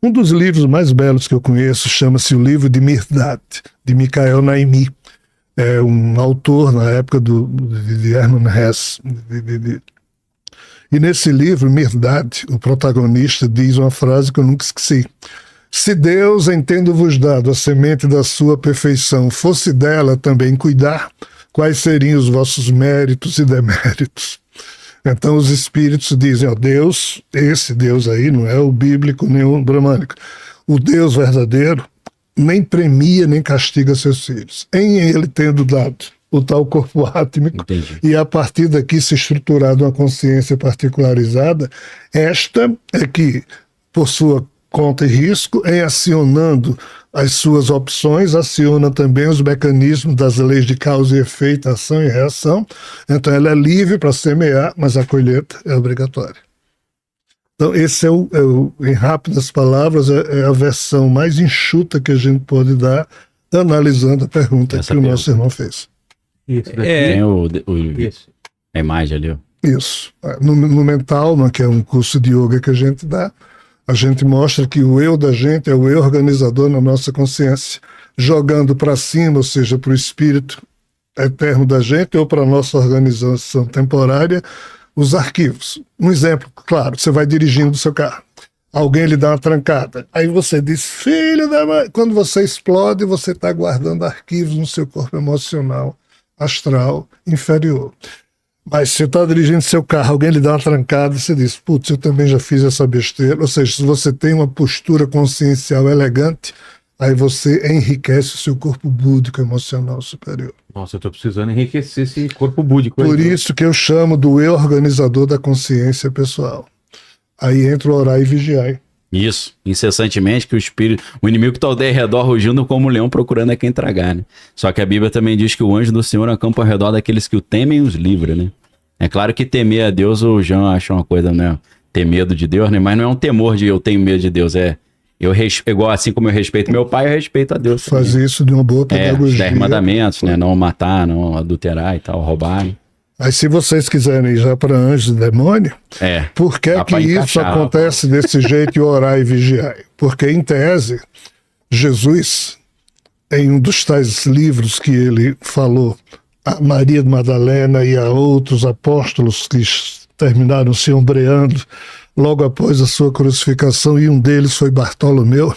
Um dos livros mais belos que eu conheço chama-se O Livro de Mirdad, de Michael Naimi. É um autor na época de Hermann Hesse. E nesse livro, Mirdad, o protagonista, diz uma frase que eu nunca esqueci. Se Deus, em tendo-vos dado a semente da sua perfeição, fosse dela também cuidar, quais seriam os vossos méritos e deméritos? Então os espíritos dizem, ó, Deus, esse Deus aí, não é o bíblico nem o bramânico. O Deus verdadeiro nem premia nem castiga seus filhos. Em ele tendo dado o tal corpo átmico, Entendi. E a partir daqui se estruturado uma consciência particularizada, esta é que, por sua conta e risco, em acionando as suas opções, aciona também os mecanismos das leis de causa e efeito, ação e reação. Então ela é livre para semear, mas a colheita é obrigatória. Então esse em rápidas palavras, é a versão mais enxuta que a gente pode dar, analisando a pergunta que o nosso irmão fez. Isso daqui. Tem Isso. a imagem ali, ó. Isso. No Mental, que é um curso de yoga que a gente dá, a gente mostra que o eu da gente é o eu organizador na nossa consciência, jogando para cima, ou seja, para o espírito eterno da gente ou para a nossa organização temporária, os arquivos. Um exemplo, claro, você vai dirigindo o seu carro, alguém lhe dá uma trancada, aí você diz, filho da mãe, quando você explode, você está guardando arquivos no seu corpo emocional, astral, inferior. Mas se você está dirigindo seu carro, alguém lhe dá uma trancada, você diz, putz, eu também já fiz essa besteira. Ou seja, se você tem uma postura consciencial elegante, aí você enriquece o seu corpo búdico emocional superior. Nossa, eu tô precisando enriquecer esse corpo búdico. Por isso que eu chamo do eu organizador da consciência pessoal. Aí entra o orar e vigiar. Isso, incessantemente que o inimigo que está ao redor rugindo como um leão procurando a quem tragar, né? Só que a Bíblia também diz que o anjo do Senhor acampa ao redor daqueles que o temem e os livra, né? É claro que temer a Deus, o João acha uma coisa, né? Ter medo de Deus, né? Mas não é um temor de eu tenho medo de Deus, igual assim como eu respeito meu pai, eu respeito a Deus. Fazer isso de uma boa pedagogia. 10 mandamentos, né? Não matar, não adulterar e tal, roubar, né? Aí se vocês quiserem ir já para anjos e demônio, por que dá que pra isso encaixar, acontece desse jeito, e orar e vigiar? Porque, em tese, Jesus, em um dos tais livros que ele falou a Maria de Madalena e a outros apóstolos que terminaram se ombreando logo após a sua crucificação, e um deles foi Bartolomeu.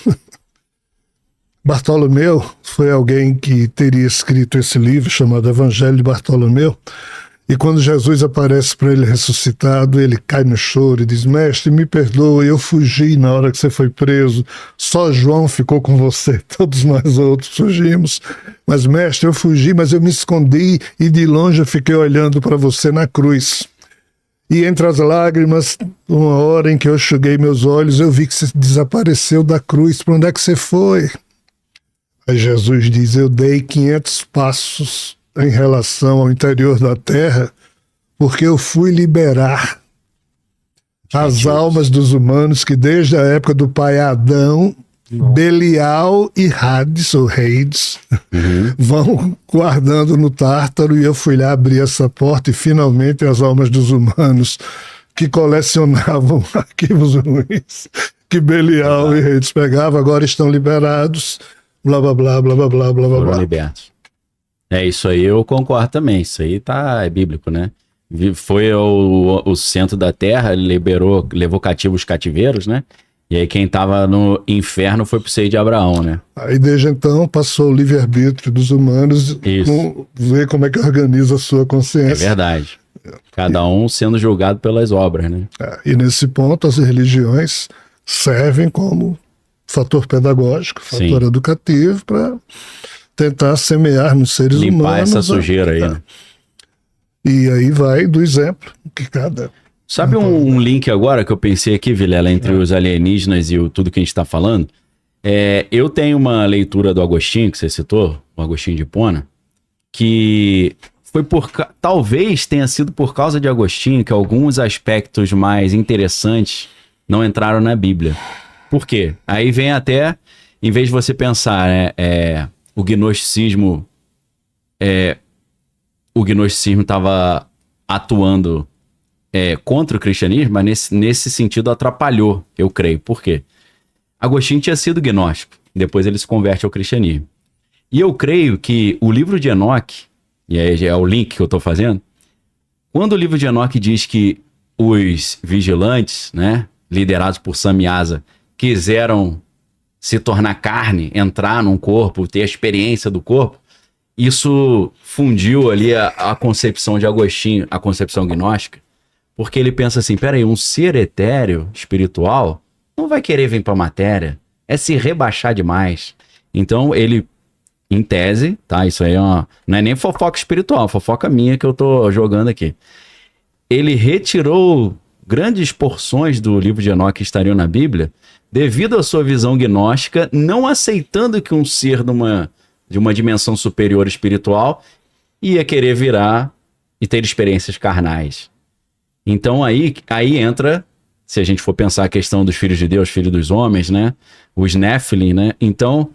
Bartolomeu foi alguém que teria escrito esse livro chamado Evangelho de Bartolomeu. E quando Jesus aparece para ele ressuscitado, ele cai no choro e diz, mestre, me perdoe, eu fugi na hora que você foi preso, só João ficou com você, todos nós outros fugimos. Mas mestre, eu fugi, mas eu me escondi e de longe eu fiquei olhando para você na cruz. E entre as lágrimas, uma hora em que eu enxuguei meus olhos, eu vi que você desapareceu da cruz, para onde é que você foi? Aí Jesus diz, eu dei 500 passos em relação ao interior da terra, porque eu fui liberar as almas dos humanos que desde a época do pai Adão, Belial e Hades, ou Hades, vão guardando no Tártaro, e eu fui lá abrir essa porta, e finalmente as almas dos humanos que colecionavam arquivos ruins, que Belial e Hades pegavam, agora estão liberados, blá blá blá blá blá blá blá blá. Foram libertos. Isso aí eu concordo também, isso aí é bíblico, né? Foi o centro da terra, ele levou cativos os cativeiros, né? E aí quem tava no inferno foi pro seio de Abraão, né? Aí desde então passou o livre-arbítrio dos humanos, ver como é que organiza a sua consciência. É verdade. Cada um sendo julgado pelas obras, né? E nesse ponto as religiões servem como fator pedagógico, fator educativo para tentar semear nos seres humanos. Limpar essa sujeira aí, né? E aí vai do exemplo que cada... Sabe um link agora que eu pensei aqui, Vilela, entre os alienígenas e tudo que a gente está falando? Eu tenho uma leitura do Agostinho, que você citou, o Agostinho de Hipona, que foi talvez tenha sido por causa de Agostinho que alguns aspectos mais interessantes não entraram na Bíblia. Por quê? Aí vem até, em vez de você pensar, o gnosticismo estava atuando contra o cristianismo, mas nesse sentido atrapalhou, eu creio. Por quê? Agostinho tinha sido gnóstico, depois ele se converte ao cristianismo. E eu creio que o livro de Enoque, e aí é o link que eu estou fazendo, quando o livro de Enoque diz que os vigilantes, né, liderados por Samyaza, quiseram se tornar carne, entrar num corpo, ter a experiência do corpo, isso fundiu ali a concepção de Agostinho, a concepção gnóstica, porque ele pensa assim, peraí, um ser etéreo, espiritual, não vai querer vir para a matéria, é se rebaixar demais. Então ele, em tese, tá, isso aí não é nem fofoca espiritual, fofoca minha que eu tô jogando aqui. Ele retirou grandes porções do livro de Enoque que estariam na Bíblia, devido à sua visão gnóstica, não aceitando que um ser de uma dimensão superior espiritual ia querer virar e ter experiências carnais. Então aí entra, se a gente for pensar a questão dos filhos de Deus, filhos dos homens, né? Os Nephilim, né? Então,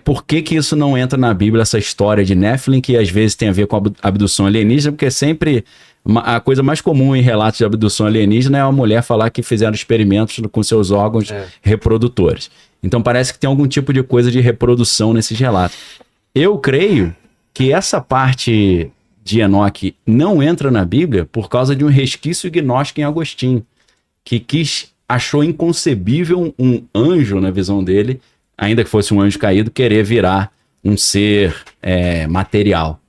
por que isso não entra na Bíblia, essa história de Nephilim, que às vezes tem a ver com a abdução alienígena, porque sempre a coisa mais comum em relatos de abdução alienígena é uma mulher falar que fizeram experimentos com seus órgãos reprodutores. Então parece que tem algum tipo de coisa de reprodução nesses relatos. Eu creio que essa parte de Enoque não entra na Bíblia por causa de um resquício gnóstico em Agostinho, que achou inconcebível um anjo, na visão dele, ainda que fosse um anjo caído, querer virar um ser material.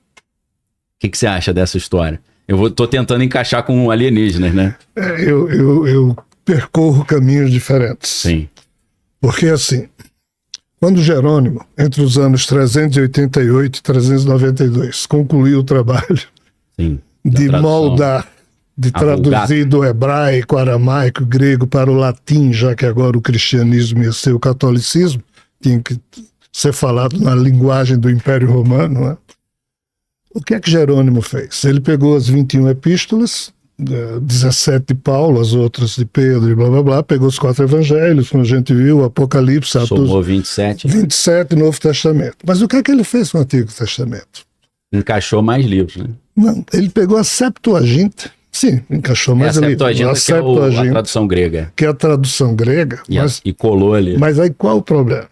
O que você acha dessa história? Eu tô tentando encaixar com alienígenas, né? Eu percorro caminhos diferentes. Sim. Porque assim, quando Jerônimo, entre os anos 388 e 392, concluiu o trabalho de moldar, de traduzir do hebraico, aramaico, grego para o latim, já que agora o cristianismo ia ser o catolicismo, tinha que ser falado na linguagem do Império Romano, né? O que é que Jerônimo fez? Ele pegou as 21 epístolas, 17 de Paulo, as outras de Pedro e blá blá blá, pegou os 4 evangelhos, como a gente viu, Apocalipse, Atos, somou 27. 27, Novo Testamento. Mas o que é que ele fez com o Antigo Testamento? Encaixou mais livros, né? Não, ele pegou a Septuaginta, sim, encaixou mais livros. A Septuaginta, que é a tradução grega. Que é a tradução grega. E colou ali. Mas aí qual o problema?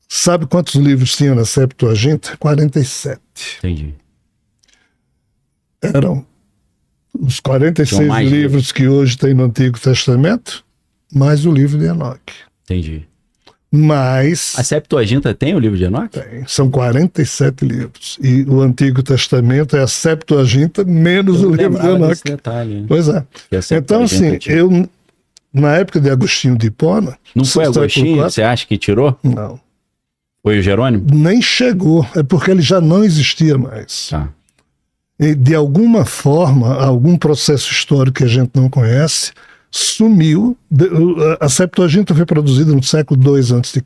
Sabe quantos livros tinha na Septuaginta? 47. Entendi. Eram os 46 livros que hoje tem no Antigo Testamento, mais o livro de Enoque. Entendi. Mas... A Septuaginta tem o livro de Enoque? Tem. São 47 livros. E o Antigo Testamento é a Septuaginta menos o livro de Enoque. Detalhe, pois é. Então, assim, eu, na época de Agostinho de Hipona... Não foi Agostinho? Você acha que tirou? Não. Foi o Jerônimo? Nem chegou. É porque ele já não existia mais. Tá. E, de alguma forma, algum processo histórico que a gente não conhece, sumiu. A Septuaginta foi produzida no século II a.C.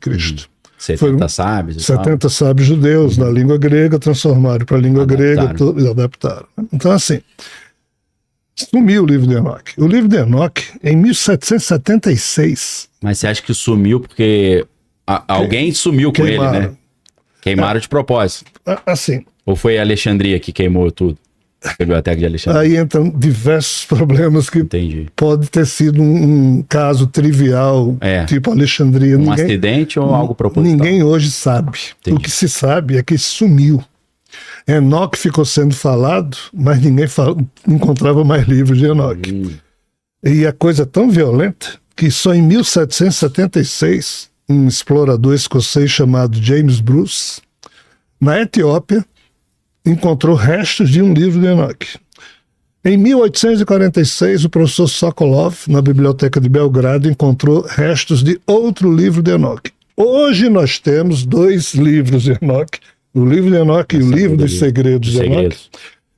70 sábios. 70 sábios judeus na língua grega, transformaram para a língua grega e adaptaram. Então, assim, sumiu o livro de Enoque. O livro de Enoque, em 1776... Mas você acha que sumiu porque alguém sumiu com ele, né? Queimaram de propósito. Assim... Ou foi a Alexandria que queimou tudo? A biblioteca de Alexandria. Aí entram diversos problemas que pode ter sido um caso trivial, tipo Alexandria. Acidente ou algo proposital? Ninguém hoje sabe. Entendi. O que se sabe é que sumiu. Enoque ficou sendo falado, mas ninguém encontrava mais livros de Enoque. E a coisa é tão violenta que só em 1776, um explorador escocês chamado James Bruce, na Etiópia, encontrou restos de um livro de Enoque. Em 1846, o professor Sokolov, na Biblioteca de Belgrado, encontrou restos de outro livro de Enoque. Hoje nós temos 2 livros de Enoque, o livro de Enoque e o livro dos Segredos de Enoque,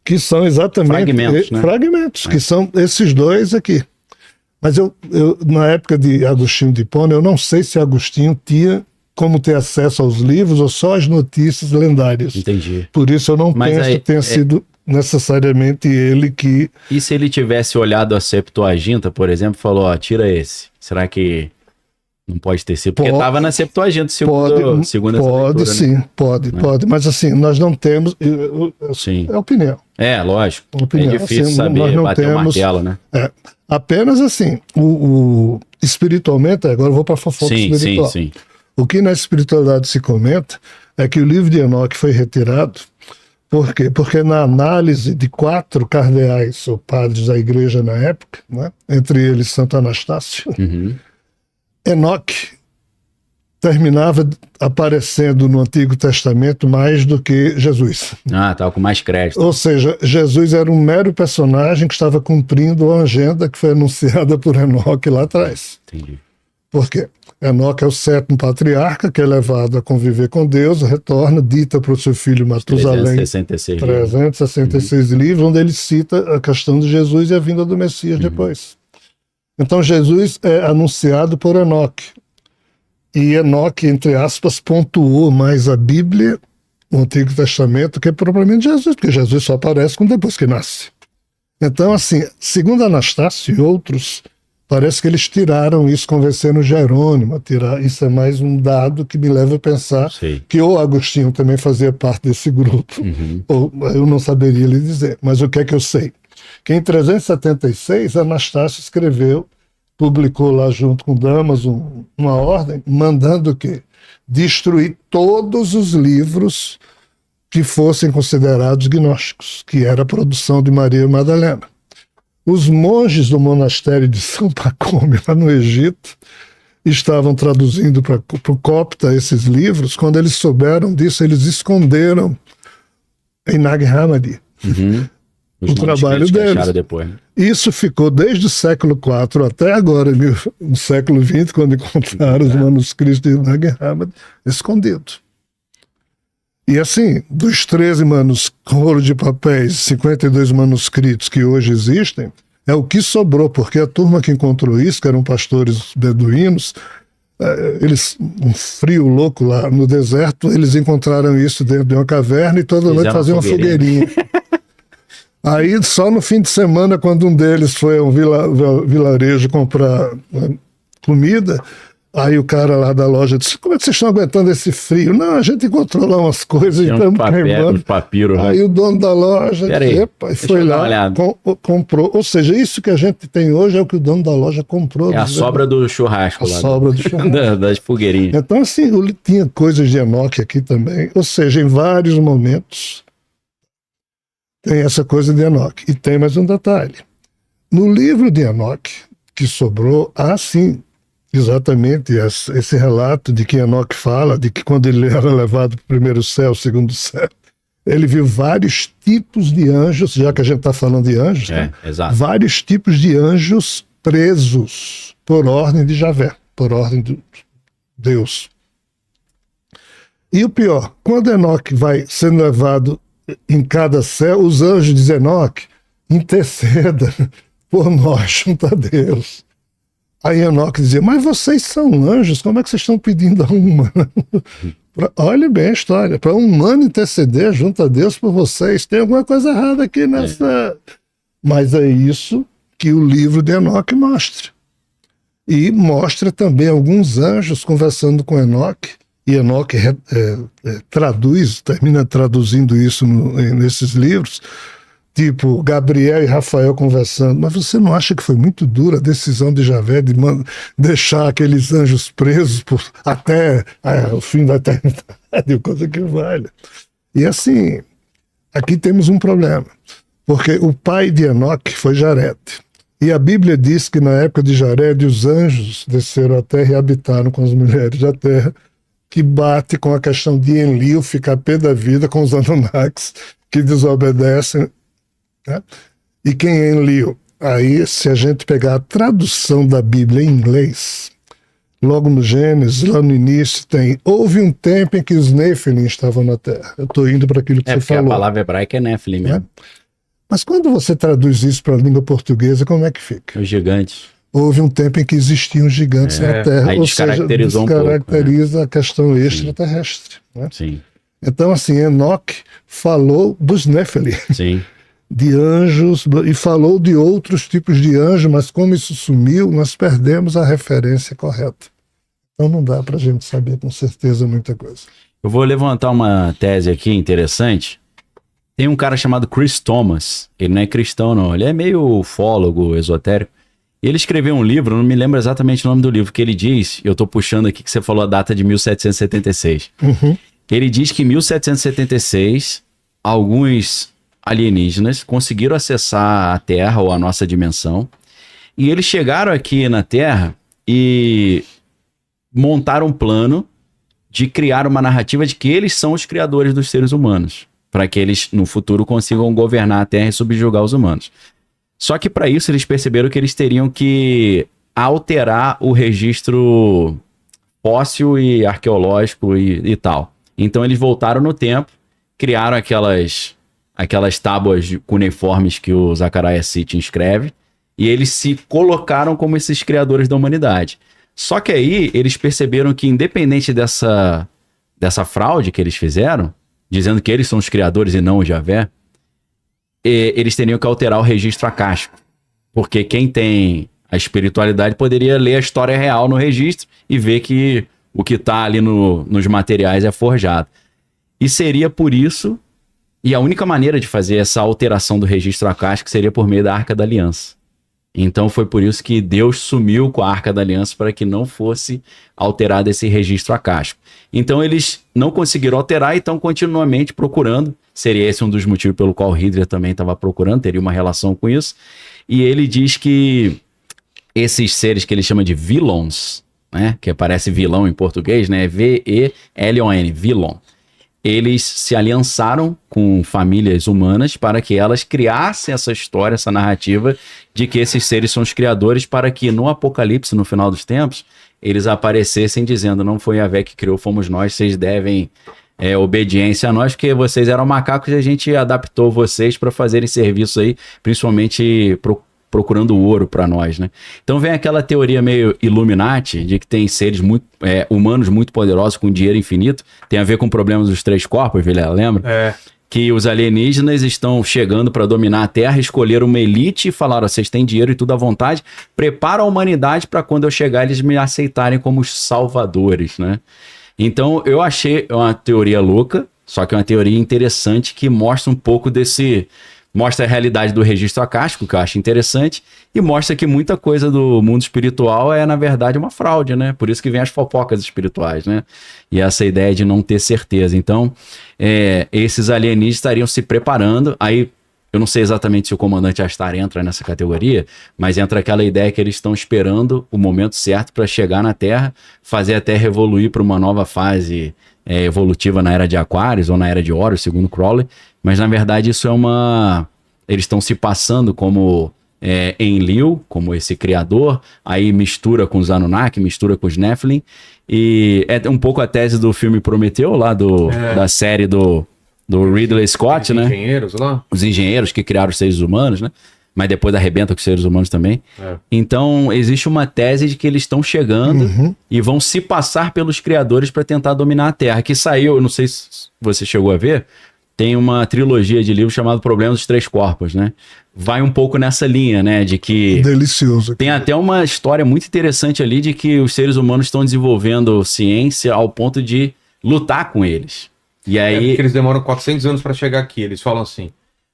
que são exatamente fragmentos, que são esses 2 aqui. Mas eu, na época de Agostinho de Hipona, eu não sei se Agostinho tinha como ter acesso aos livros ou só as notícias lendárias. Entendi. Por isso eu não penso que tenha sido necessariamente ele que... E se ele tivesse olhado a Septuaginta, por exemplo, falou, tira esse. Será que Não pode ter sido, porque Pode- estava na Septuaginta, segundo essa Pode leitura, sim, né? pode. Mas assim, nós não temos. Sim. É opinião. Lógico. Opinião. É difícil Assim, saber nós não bater o temos- martelo, né? Apenas assim, espiritualmente, agora eu vou para a fofoca Sim. espiritual. O que na espiritualidade se comenta é que o livro de Enoque foi retirado. Por quê? Porque na análise de 4 cardeais ou padres da igreja na época, né, entre eles Santo Anastácio, Uhum. Enoque terminava aparecendo no Antigo Testamento mais do que Jesus. Tava com mais crédito. Ou seja, Jesus era um mero personagem que estava cumprindo a agenda que foi anunciada por Enoque lá atrás. Entendi. Por quê? Enoque é o 7º patriarca que é levado a conviver com Deus, retorna, dita para o seu filho Matusalém 366 366 livros, onde ele cita a questão de Jesus e a vinda do Messias depois. Então Jesus é anunciado por Enoque. E Enoque, entre aspas, pontuou mais a Bíblia, o Antigo Testamento, que é propriamente Jesus, porque Jesus só aparece depois que nasce. Então, assim, segundo Anastácio e outros, parece que eles tiraram isso, convenceram Jerônimo a tirar. Isso é mais um dado que me leva a pensar Sei. que ou Agostinho também fazia parte desse grupo, ou eu não saberia lhe dizer. Mas o que é que eu sei? Que em 376, Anastácio escreveu, publicou lá junto com Damaso uma ordem, mandando o quê? Destruir todos os livros que fossem considerados gnósticos, que era a produção de Maria Madalena. Os monges do monastério de São Pacômio, lá no Egito, estavam traduzindo para o copta esses livros. Quando eles souberam disso, eles esconderam em Nag Hammadi o trabalho deles. Depois. Isso ficou desde o século IV até agora, no século XX, quando encontraram os manuscritos de Nag Hammadi escondidos. E assim, dos 13 rolo de papéis, 52 manuscritos que hoje existem, é o que sobrou, porque a turma que encontrou isso, que eram pastores beduínos, eles, um frio louco lá no deserto, eles encontraram isso dentro de uma caverna e toda noite faziam uma fogueirinha. Aí, só no fim de semana, quando um deles foi a um vilarejo comprar comida, aí o cara lá da loja disse: como é que vocês estão aguentando esse frio? Não, a gente encontrou lá umas coisas e estamos queimando. Uns papiros, aí o dono da loja foi lá, comprou. Ou seja, isso que a gente tem hoje é o que o dono da loja comprou. É a sobra do churrasco lá. Sobra do churrasco. das fogueirinhas. Então, assim, tinha coisas de Enoque aqui também. Ou seja, em vários momentos tem essa coisa de Enoque. E tem mais um detalhe. No livro de Enoque, que sobrou, há sim exatamente esse relato de que Enoque fala, de que quando ele era levado para o primeiro céu, segundo céu, ele viu vários tipos de anjos, já que a gente está falando de anjos, exato. Vários tipos de anjos presos por ordem de Javé, por ordem de Deus. E o pior, quando Enoque vai sendo levado em cada céu, os anjos dizem: Enoque, interceda por nós junto a Deus. Aí Enoque dizia: mas vocês são anjos, como é que vocês estão pedindo a um humano? Olha bem a história, para um humano interceder junto a Deus por vocês, tem alguma coisa errada aqui nessa... Mas é isso que o livro de Enoque mostra. E mostra também alguns anjos conversando com Enoque, e Enoque termina traduzindo isso nesses livros, tipo Gabriel e Rafael conversando. Mas você não acha que foi muito dura a decisão de Javé de deixar aqueles anjos presos até o fim da eternidade, coisa que vale? E assim, aqui temos um problema, porque o pai de Enoque foi Jared. E a Bíblia diz que na época de Jared os anjos desceram à terra e habitaram com as mulheres da terra, que bate com a questão de Enlil ficar pé da vida com os Anunnakis que desobedecem. Né? E quem é Enlil? Aí, se a gente pegar a tradução da Bíblia em inglês, logo no Gênesis, lá no início, houve um tempo em que os Nephilim estavam na Terra. Eu estou indo para aquilo que você falou. A palavra hebraica é Nephilim mesmo. Mas quando você traduz isso para a língua portuguesa, como é que fica? Os gigantes. Houve um tempo em que existiam gigantes na Terra, aí ou seja, descaracteriza a questão extraterrestre. Né? Sim. Então, assim, Enoque falou dos Nephilim, de anjos, e falou de outros tipos de anjos, mas como isso sumiu, nós perdemos a referência correta. Então não dá para a gente saber com certeza muita coisa. Eu vou levantar uma tese aqui interessante. Tem um cara chamado Chris Thomas. Ele não é cristão, não. Ele é meio ufólogo, esotérico. E ele escreveu um livro, não me lembro exatamente o nome do livro, que ele diz, eu tô puxando aqui que você falou a data de 1776. Ele diz que em 1776, alguns alienígenas conseguiram acessar a Terra ou a nossa dimensão, e eles chegaram aqui na Terra e montaram um plano de criar uma narrativa de que eles são os criadores dos seres humanos, para que eles no futuro consigam governar a Terra e subjugar os humanos. Só que para isso eles perceberam que eles teriam que alterar o registro fóssil e arqueológico e tal. Então eles voltaram no tempo, criaram aquelas tábuas cuneiformes que o Zecharia Sitchin escreve, e eles se colocaram como esses criadores da humanidade. Só que aí eles perceberam que, independente dessa fraude que eles fizeram, dizendo que eles são os criadores e não o Javé, eles teriam que alterar o registro acástico. Porque quem tem a espiritualidade poderia ler a história real no registro e ver que o que está ali nos materiais é forjado. E seria por isso, e a única maneira de fazer essa alteração do registro acástico seria por meio da Arca da Aliança. Então foi por isso que Deus sumiu com a Arca da Aliança para que não fosse alterado esse registro acástico. Então eles não conseguiram alterar e estão continuamente procurando. Seria esse um dos motivos pelo qual Hitler também estava procurando, teria uma relação com isso. E ele diz que esses seres que ele chama de vilões, né, que parece vilão em português, né, V-E-L-O-N, vilão. Eles se aliançaram com famílias humanas para que elas criassem essa história, essa narrativa de que esses seres são os criadores, para que no Apocalipse, no final dos tempos, eles aparecessem dizendo: não foi Yahvé que criou, fomos nós, vocês devem obediência a nós, porque vocês eram macacos e a gente adaptou vocês para fazerem serviço aí, principalmente procurando ouro para nós, né? Então vem aquela teoria meio Illuminati de que tem seres humanos muito poderosos com dinheiro infinito. Tem a ver com problemas dos três corpos, Vilela, lembra? Que os alienígenas estão chegando para dominar a Terra, escolheram uma elite e falaram: vocês têm dinheiro e tudo à vontade, prepara a humanidade para quando eu chegar eles me aceitarem como os salvadores, né? Então eu achei uma teoria louca, só que é uma teoria interessante que mostra um pouco mostra a realidade do registro acástico, que eu acho interessante, e mostra que muita coisa do mundo espiritual é, na verdade, uma fraude, né? Por isso que vem as fofocas espirituais, né? E essa ideia de não ter certeza. Então, esses alienígenas estariam se preparando. Aí, eu não sei exatamente se o comandante Astar entra nessa categoria, mas entra aquela ideia que eles estão esperando o momento certo para chegar na Terra, fazer a Terra evoluir para uma nova fase evolutiva na Era de Aquários ou na Era de Horus, segundo Crowley. Mas, na verdade, isso eles estão se passando como Enlil, como esse criador, aí mistura com os Anunnaki, mistura com os Nephilim, e é um pouco a tese do filme Prometeu, lá da série do Ridley Scott, os né? Engenheiros lá? Os engenheiros que criaram os seres humanos, né? Mas depois arrebenta com os seres humanos também. Então, existe uma tese de que eles estão chegando e vão se passar pelos criadores para tentar dominar a Terra, que saiu, eu não sei se você chegou a ver, tem uma trilogia de livros chamado Problemas dos Três Corpos, né? Vai um pouco nessa linha, né? De que... Delicioso. Tem até uma história muito interessante ali de que os seres humanos estão desenvolvendo ciência ao ponto de lutar com eles. E aí... porque eles demoram 400 anos para chegar aqui. Eles falam assim: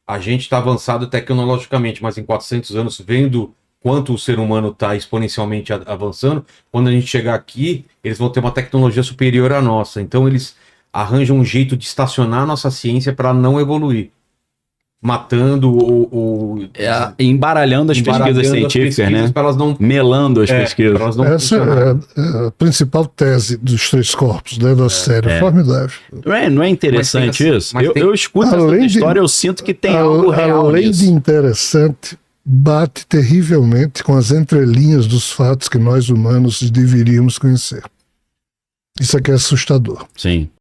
a gente está avançado tecnologicamente, mas em 400 anos, vendo quanto o ser humano está exponencialmente avançando, quando a gente chegar aqui, eles vão ter uma tecnologia superior à nossa. Então eles arranjam um jeito de estacionar a nossa ciência para não evoluir. Matando ou embaralhando as pesquisas científicas, né? Para elas não... Melando as pesquisas. Para elas não Essa é a principal tese dos três corpos, né, da série. Formidável. Não é interessante isso? Eu escuto essa história, eu sinto que tem algo real além nisso. de interessante, bate terrivelmente com as entrelinhas dos fatos que nós humanos deveríamos conhecer. Isso aqui é assustador. Sim.